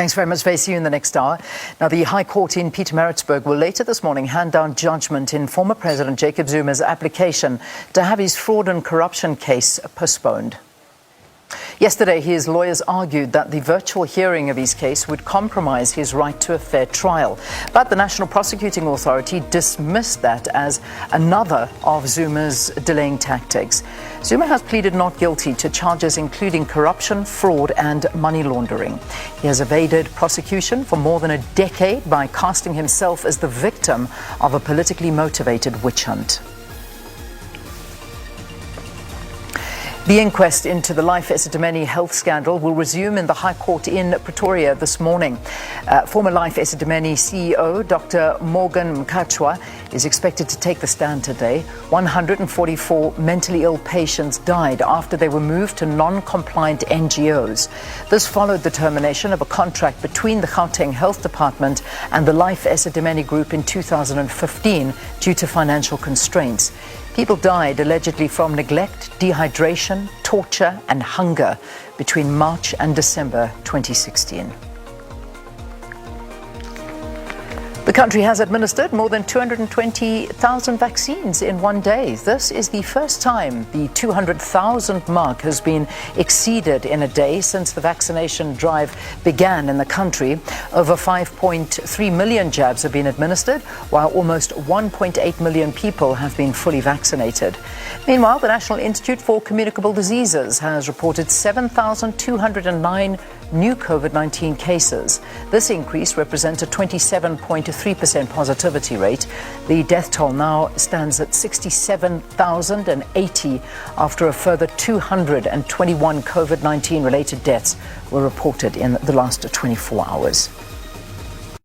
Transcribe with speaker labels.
Speaker 1: Thanks very much, Faye. See you in the next hour. Now, the High Court in Pietermaritzburg will later this morning hand down judgment in former President Jacob Zuma's application to have his fraud and corruption case postponed. Yesterday, his lawyers argued that the virtual hearing of his case would compromise his right to a fair trial. But the National Prosecuting Authority dismissed that as another of Zuma's delaying tactics. Zuma has pleaded not guilty to charges including corruption, fraud and money laundering. He has evaded prosecution for more than a decade by casting himself as the victim of a politically motivated witch hunt. The inquest into the Life Esidimeni health scandal will resume in the High Court in Pretoria this morning. Former Life Esidimeni CEO Dr. Morgan Mkhatshwa is expected to take the stand today. 144 mentally ill patients died after they were moved to non-compliant NGOs. This followed the termination of a contract between the Gauteng Health Department and the Life Esidimeni Group in 2015 due to financial constraints. People died allegedly from neglect, dehydration, torture and hunger between March and December 2016. The country has administered more than 220,000 vaccines in one day. This is the first time the 200,000 mark has been exceeded in a day since the vaccination drive began in the country. Over 5.3 million jabs have been administered, while almost 1.8 million people have been fully vaccinated. Meanwhile, the National Institute for Communicable Diseases has reported 7,209 new COVID-19 cases. This increase represents a 27.3% positivity rate. The death toll now stands at 67,080 after a further 221 COVID-19 related deaths were reported in the last 24 hours.